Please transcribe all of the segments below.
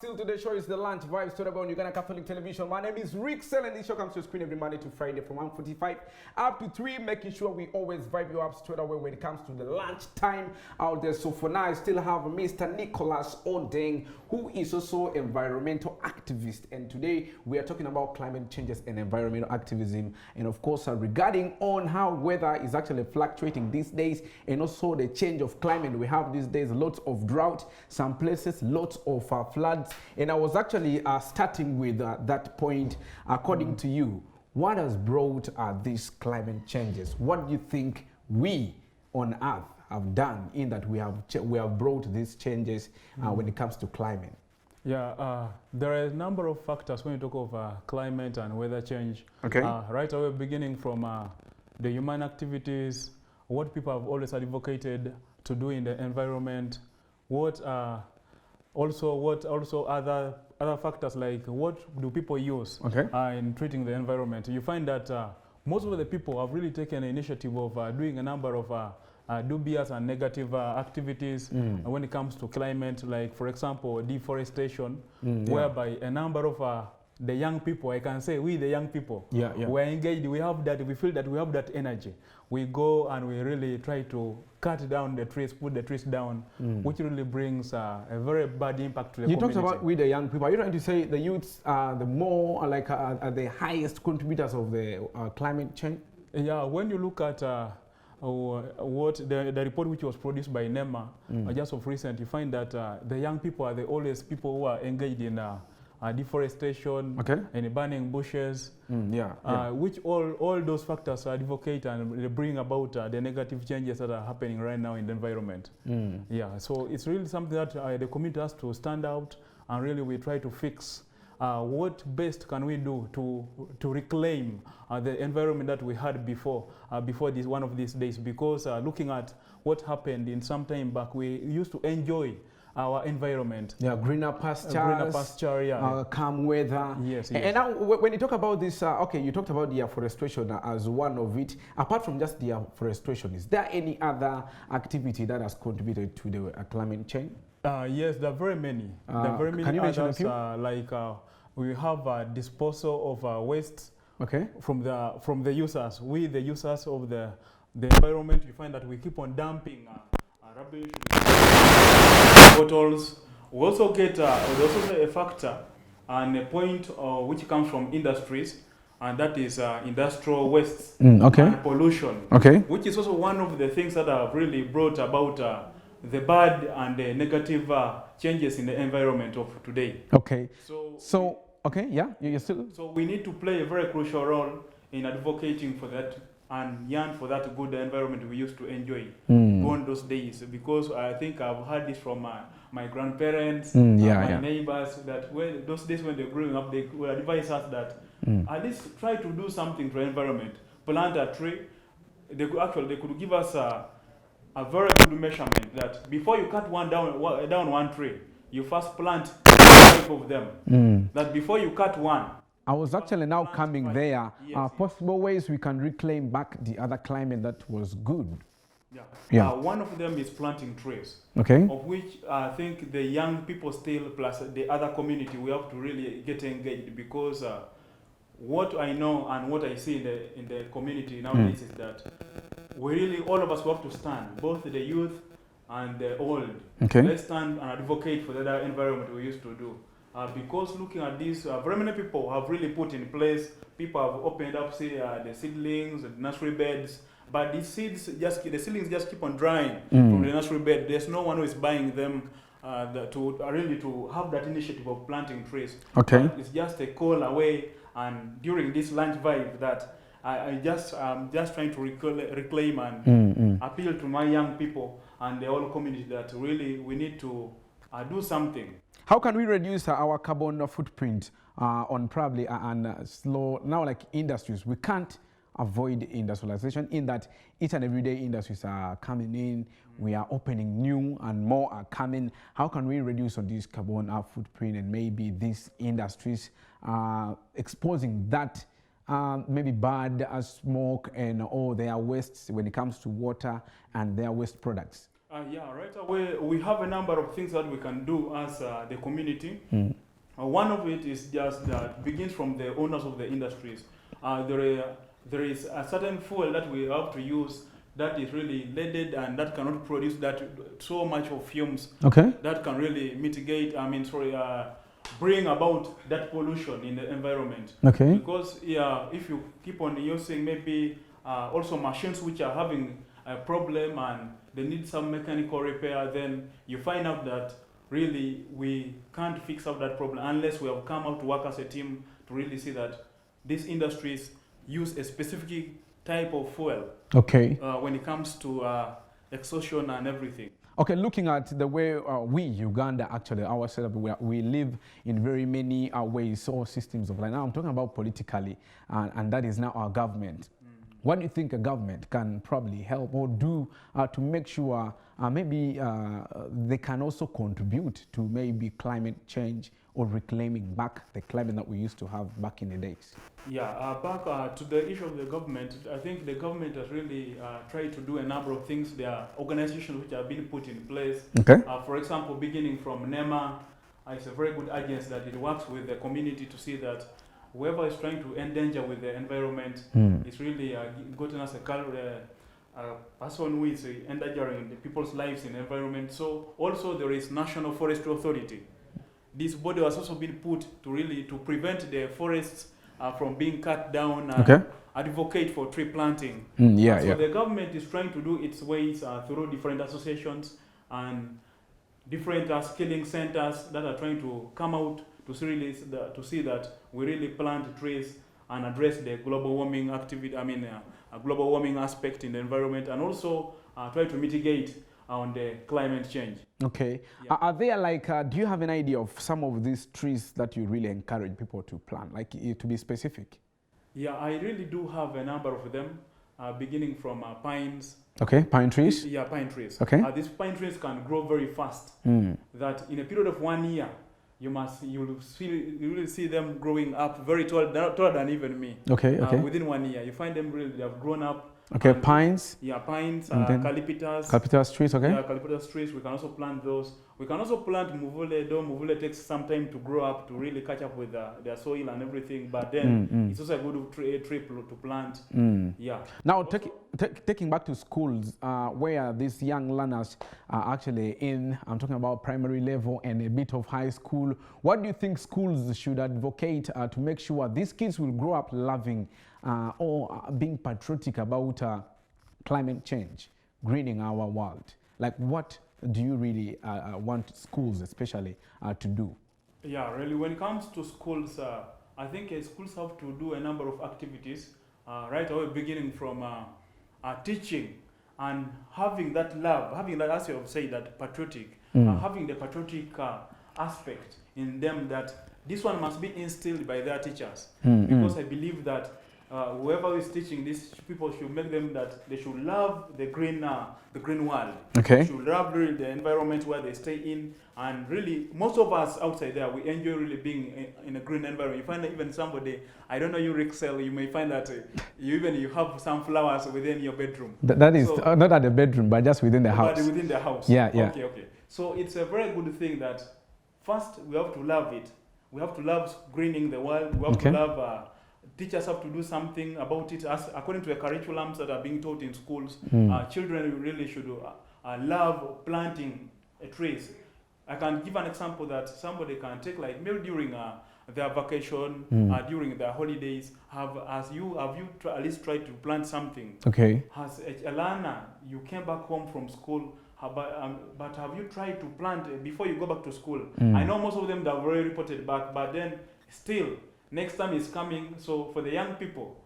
Still today's show is the Lunch Vibes to the Uganda Catholic Television. My name is Rick Sell, and this show comes to screen every Monday to Friday from 1:45 up to 3, making sure we always vibe you up straight away when it comes to the lunch time out there. So for now, I still have Mr. Nicholas Odeng, who is also environmental activist. And today we are talking about climate changes and environmental activism. And of course, regarding on how weather is actually fluctuating these days, and also the change of climate we have these days, lots of drought, some places, lots of floods. And I was actually starting with that point. According to you, what has brought these climate changes? What do you think we on Earth have done in that we have brought these changes when it comes to climate? Yeah, there are a number of factors when you talk of climate and weather change. Okay. Right away, beginning from the human activities, what people have always advocated to do in the environment, what other factors like what do people use in treating the environment. You find that most of the people have really taken the initiative of doing a number of dubious and negative activities when it comes to climate, like for example deforestation, whereby a number of the young people, I can say we the young people, we're engaged, we feel that we have that energy. We go and we really try to cut down the trees, put the trees down, which really brings a very bad impact to the community. You talked about we the young people. Are you trying to say the youths are the more the highest contributors of the climate change? Yeah, when you look at what the report which was produced by NEMA just of recent, you find that the young people are the oldest people who are engaged in deforestation and burning bushes, which all those factors advocate and they bring about the negative changes that are happening right now in the environment. Yeah, so it's really something that the community has to stand out, and really we try to fix what best can we do to reclaim the environment that we had before this one of these days, because looking at what happened in some time back, we used to enjoy our environment. Yeah, greener pastures, calm weather. Yes. And now when you talk about this, you talked about the afforestation as one of it. Apart from just the afforestation, is there any other activity that has contributed to the climate change? Yes, there are very many. There are very many can you mention others, a few? like we have disposal of waste from the users. We, the users of the environment, you find that we keep on dumping rubbish, bottles. We also get a factor and a point which comes from industries, and that is industrial waste and pollution, which is also one of the things that have really brought about the bad and the negative changes in the environment of today. So you're still. So we need to play a very crucial role in advocating for that and yearn for that good environment we used to enjoy on those days, because I think I've heard this from my grandparents, my neighbors, that those days when they're growing up, they would advise us that at least try to do something to the environment, plant a tree. They could give us a very good measurement that before you cut down one tree, you first plant 5 of them. That before you cut one. I was actually now coming there. Possible ways we can reclaim back the other climate that was good. One of them is planting trees. Of which I think the young people still, plus the other community, we have to really get engaged, because what I know and what I see in the community nowadays is that we really, all of us, have to stand, both the youth and the old. Let's stand and advocate for the environment we used to do. Because looking at this, very many people have really put in place. People have opened up, say, the seedlings, the nursery beds, but the seedlings just keep on drying from the nursery bed. There's no one who is buying them to have that initiative of planting trees. It's just a call away, and during this lunch vibe that I'm just trying to reclaim and appeal to my young people and the whole community that really we need to do something. How can we reduce our carbon footprint on probably slow now, like industries? We can't avoid industrialization in that each and every day industries are coming in. We are opening new and more are coming. How can we reduce on this carbon footprint, and maybe these industries exposing that maybe bad smoke and all their wastes when it comes to water and their waste products? Yeah, right away we have a number of things that we can do as the community. One of it is just that begins from the owners of the industries. There is a certain fuel that we have to use that is really leaded and that cannot produce that so much of fumes. Okay. That can really mitigate. Bring about that pollution in the environment. Okay. Because if you keep on using maybe also machines which are having a problem and they need some mechanical repair, then you find out that really we can't fix out that problem unless we have come out to work as a team to really see that these industries use a specific type of fuel. Okay. When it comes to exhaustion and everything. Okay, looking at the way we, Uganda, actually, our setup, we live in very many ways or systems of life. Now I'm talking about politically, and that is now our government. What do you think a government can probably help or do to make sure maybe they can also contribute to maybe climate change or reclaiming back the climate that we used to have back in the days? Yeah, back to the issue of the government, I think the government has really tried to do a number of things. There are organizations which have been put in place. Okay. For example, beginning from NEMA, it's a very good agency that it works with the community to see that whoever is trying to endanger with the environment is really gotten as a person who is endangering the people's lives in the environment. So also there is National Forestry Authority. This body has also been put to prevent the forests from being cut down and advocate for tree planting. So the government is trying to do its ways through different associations and different skilling centers that are trying to come out to see that we really plant trees and address the global warming activity. A global warming aspect in the environment, and also try to mitigate on the climate change. Okay. Yeah. Are there do you have an idea of some of these trees that you really encourage people to plant, to be specific? Yeah, I really do have a number of them, beginning from pines. Okay, pine trees? Yeah, pine trees. Okay. These pine trees can grow very fast. That in a period of 1 year, you will see them growing up very tall, taller than even me. Okay, okay. Within 1 year, you find them really, they have grown up. Okay, pines. Yeah, pines, eucalyptus. Eucalyptus trees, okay. Yeah, eucalyptus trees, we can also plant those. We can also plant muvule, though muvule takes some time to grow up to really catch up with their soil and everything, but then it's also a good tree to plant. Yeah. Now, taking back to schools, where these young learners are actually in, I'm talking about primary level and a bit of high school, what do you think schools should advocate to make sure these kids will grow up loving or being patriotic about climate change, greening our world? What do you really want schools especially to do? Yeah, really, when it comes to schools, I think schools have to do a number of activities right away, beginning from teaching and having that love, having that, as you have said, that patriotic, having the patriotic aspect in them, that this one must be instilled by their teachers. Because I believe that whoever is teaching these people should make them that they should love the green world. Okay. They should love really the environment where they stay in, and really most of us outside there, we enjoy really being in a green environment. You find that even somebody, I don't know you, Rixel, you may find that you have some flowers within your bedroom. That is not at the bedroom, but just within the house. But within the house. Yeah. Okay. So it's a very good thing that first we have to love it. We have to love greening the world. We have to love. Teachers have to do something about it. As according to the curriculums that are being taught in schools, children really should love planting trees. I can give an example that somebody can take, like maybe during their vacation, during their holidays. Have you at least tried to plant something? Okay. As a learner, you came back home from school. But have you tried to plant before you go back to school? I know most of them that have already reported back, but then still, next time is coming. So for the young people,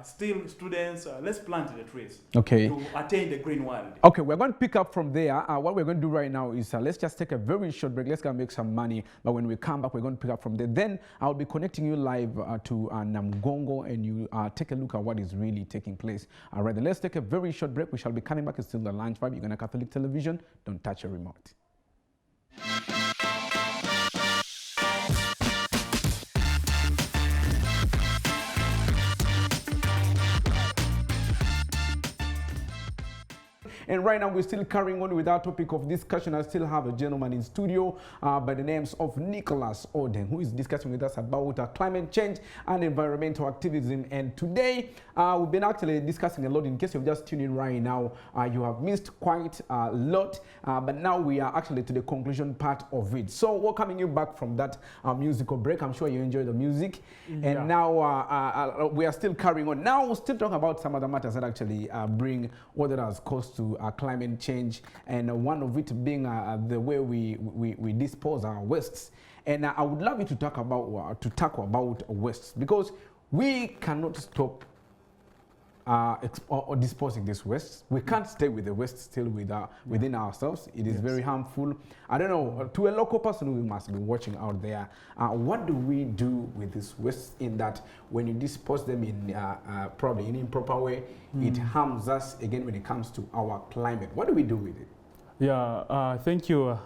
still students, let's plant the trees to attain the green world. Okay, we're going to pick up from there. What we're going to do right now is let's just take a very short break. Let's go make some money. But when we come back, we're going to pick up from there. Then I'll be connecting you live to Namgongo, and you take a look at what is really taking place. All right, then let's take a very short break. We shall be coming back. It's still the Lunch Vibe. You're going to Catholic Television. Don't touch your remote. And right now we're still carrying on with our topic of discussion. I still have a gentleman in studio by the names of Nicholas Odeng, who is discussing with us about climate change and environmental activism. And today we've been actually discussing a lot. In case you've just tuned in right now, you have missed quite a lot, but now we are actually to the conclusion part of it. So welcoming you back from that musical break. I'm sure you enjoyed the music. And now we are still carrying on. Now we'll still talk about some other matters that actually bring what that has caused to climate change, and one of it being the way we dispose our wastes. And I would love you to talk about tackle about wastes, because we cannot stop or disposing this waste. We can't stay with the waste still within ourselves. It is very harmful. I don't know, to a local person who must be watching out there, what do we do with this waste, in that when you dispose them in probably in an improper way, it harms us again when it comes to our climate? What do we do with it? Yeah, thank you,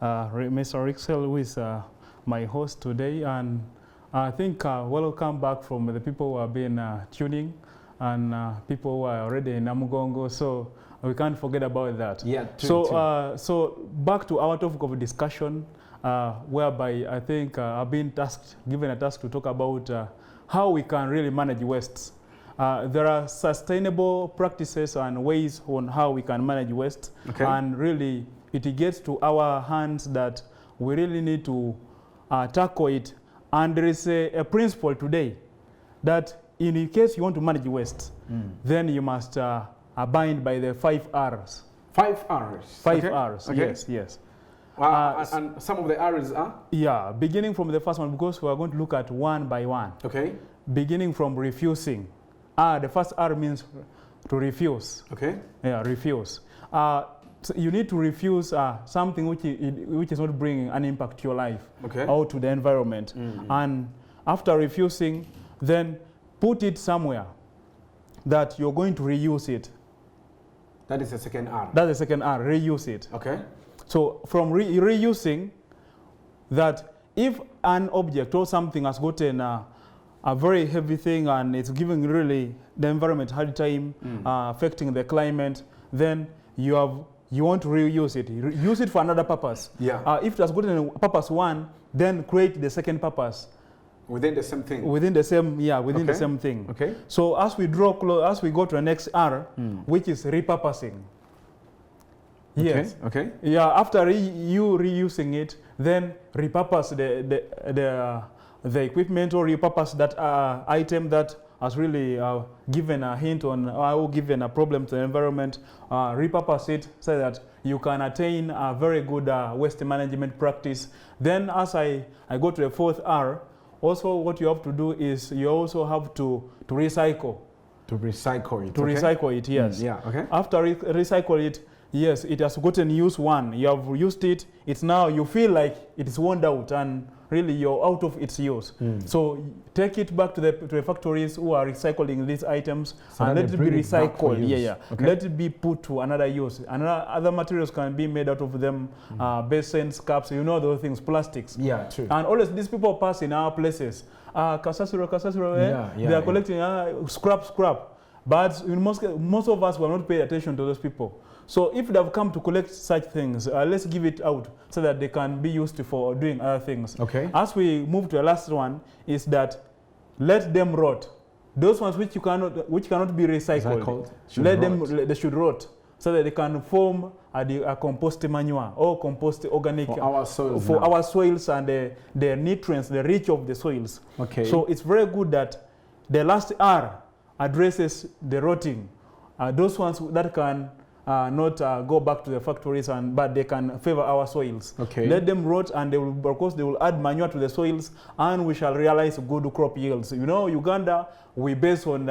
Mr. Rixel, who is my host today. And I think welcome back from the people who have been tuning, and people who are already in Namugongo, so we can't forget about that. Yeah. So back to our topic of discussion, whereby I think I've been given a task to talk about how we can really manage wastes. There are sustainable practices and ways on how we can manage waste, and really it gets to our hands that we really need to tackle it. And there is a principle today that in case you want to manage waste, then you must abide by the 5 R's. 5 R's? 5 R's, yes. And some of the R's are? Yeah, beginning from the first one, because we are going to look at one by one. Okay. Beginning from refusing. The first R means to refuse. Okay. Yeah, refuse. So you need to refuse something which is not bringing an impact to your life, or to the environment. And after refusing, then put it somewhere that you're going to reuse it. That is the second R. That's the second R, reuse it. Okay. So from reusing, that if an object or something has gotten a very heavy thing and it's giving really the environment a hard time, affecting the climate, then you want to reuse it. Use it for another purpose. Yeah. If it has gotten a purpose one, then create the second purpose. Within the same thing. Within the same, within the same thing. Okay. So as we draw close, as we go to the next R, which is repurposing. Yes. Okay. Yeah. After you reusing it, then repurpose the equipment, or repurpose that item that has really given a hint on, or given a problem to the environment. Repurpose it so that you can attain a very good waste management practice. Then, as I go to the fourth R. Also, what you have to do is you also have to recycle. To recycle it. To recycle it, yes. Yeah. Okay. After recycle it, yes, it has gotten use one. You have used it. It's now you feel like it is worn out and really you're out of its use. So take it back to the factories who are recycling these items, so and let it be recycled. Yeah. Okay. Let it be put to another use. Other materials can be made out of them. Basins, cups, those things, plastics. Yeah, true. And always these people pass in our places. Kasasiro, they are collecting scrap. But most of us will not pay attention to those people. So if they have come to collect such things, let's give it out so that they can be used for doing other things. Okay. As we move to the last one, is that let them rot. Those ones which cannot be recycled, they should rot, so that they can form a compost manure or compost organic for our soils, and the nutrients, the reach of the soils. Okay. So it's very good that the last R addresses the rotting. Those ones that can not go back to the factories, but they can favor our soils. Okay. Let them rot, and of course they will add manure to the soils, and we shall realize good crop yields. Uganda, we base on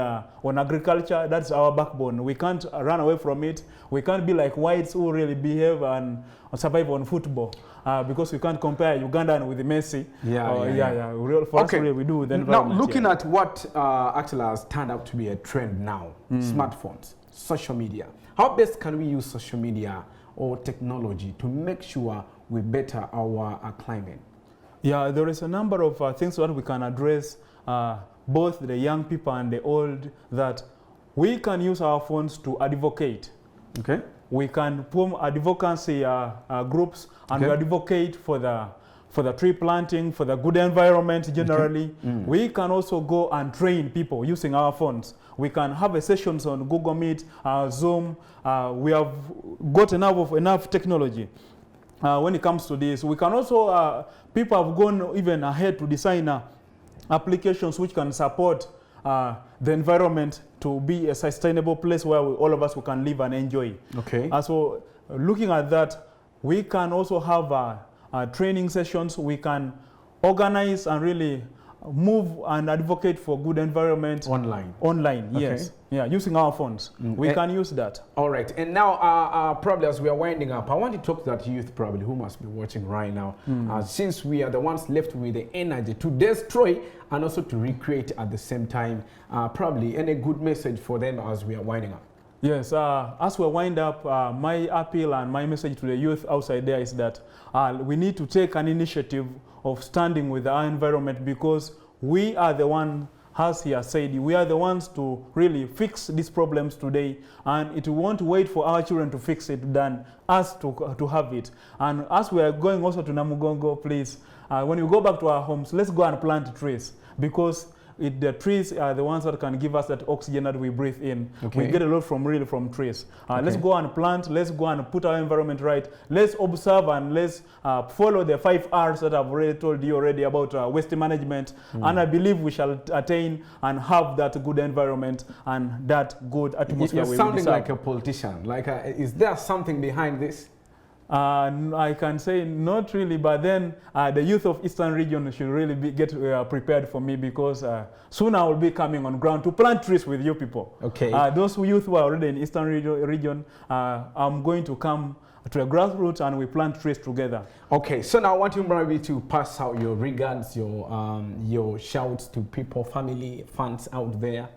agriculture. That's our backbone. We can't run away from it. We can't be like whites who really behave and survive on football. Because we can't compare Uganda with Messi. For us, really, we do with the environment. Now, looking at what actually has turned out to be a trend now, smartphones, social media. How best can we use social media or technology to make sure we better our climate? Yeah, there is a number of things that we can address, both the young people and the old, that we can use our phones to advocate. Okay. we can form advocacy groups, and we advocate for the tree planting, for the good environment generally. We can also go and train people using our phones. We can have a sessions on Google Meet, Zoom. We have got enough technology. When it comes to this, we can also, people have gone even ahead to design applications which can support the environment to be a sustainable place where all of us can live and enjoy. Okay. So looking at that, we can also have training sessions. We can organize and really move and advocate for good environment. Online, yes. Yeah, using our phones. We can use that. All right. And now, probably as we are winding up, I want to talk to that youth probably who must be watching right now. Since we are the ones left with the energy to destroy and also to recreate at the same time, probably any good message for them as we are winding up? Yes, as we wind up, my appeal and my message to the youth outside there is that we need to take an initiative of standing with our environment, because we are the one, as he has said, we are the ones to really fix these problems today, and it won't wait for our children to fix it than us to have it. And as we are going also to Namugongo, please, when you go back to our homes, let's go and plant trees, because the trees are the ones that can give us that oxygen that we breathe in. We get a lot from trees. Let's go and plant. Let's go and put our environment right. Let's observe and let's follow the 5 R's that I've already told you already about waste management. And I believe we shall attain and have that good environment and that good atmosphere. You're sounding like a politician. Like, is there something behind this? I can say not really, but then the youth of Eastern region should really get prepared for me, because soon I will be coming on ground to plant trees with you people. Okay. Those youth who are already in Eastern region, I'm going to come to a grassroots and we plant trees together. Okay, so now I want you maybe to pass out your regards, your shouts to people, family, fans out there.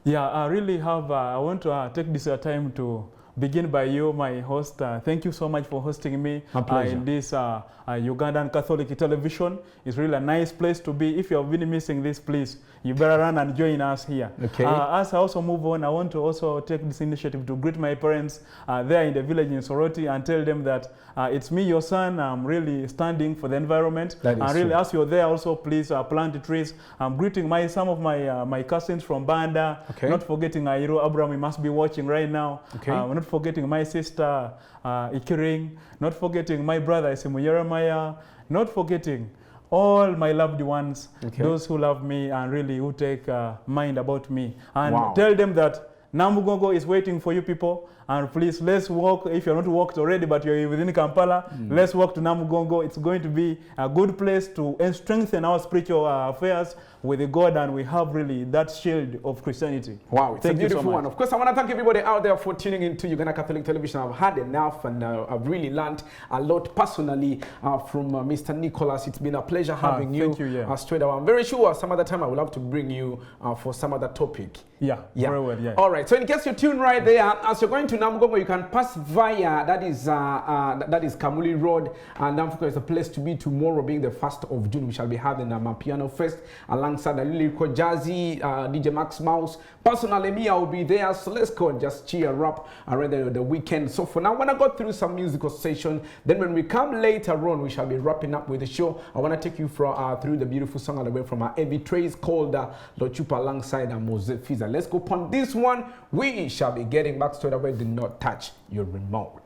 Yeah, I really have, I want to take this time to begin by you, my host. Thank you so much for hosting me in this Ugandan Catholic television. It's really a nice place to be. If you have been missing this, please, you better run and join us here. Okay. As I also move on, I want to also take this initiative to greet my parents there in the village in Soroti and tell them that it's me, your son. I'm really standing for the environment. And really, as you're there, also please plant the trees. I'm greeting some of my cousins from Banda. Okay. Not forgetting Airo Abraham, we must be watching right now. Okay. We're not forgetting my sister Ikiring. Not forgetting my brother Isimu Jeremiah. Not forgetting all my loved ones, those who love me and really who take mind about me. And tell them that Namugongo is waiting for you people. And please, let's walk. If you're not walked already, but you're within Kampala, let's walk to Namugongo. It's going to be a good place to strengthen our spiritual affairs with God, and we have really that shield of Christianity. Wow, it's a beautiful one. Of course, I want to thank everybody out there for tuning into Uganda Catholic Television. I've had enough, and I've really learned a lot personally from Mr. Nicholas. It's been a pleasure having you. Thank you, straight away. I'm very sure some other time I will have to bring you for some other topic. Yeah, very well, yeah. All right, so in case you're tuned right there, as you're going to Namugongo, you can pass via, that is Kamuli Road, and Namugongo is a place to be tomorrow, being the 1st of June. We shall be having a piano fest alongside the lyrical jazzy, DJ Max Mouse. Personally, me, I will be there, so let's go and just cheer up around the weekend. So for now, I want to go through some musical session. Then when we come later on, we shall be wrapping up with the show. I want to take you through the beautiful song on the way from our Evi Trace called Lochupa alongside Mose Fiza. Let's go upon this one. We shall be getting back straight away. Do not touch your remote.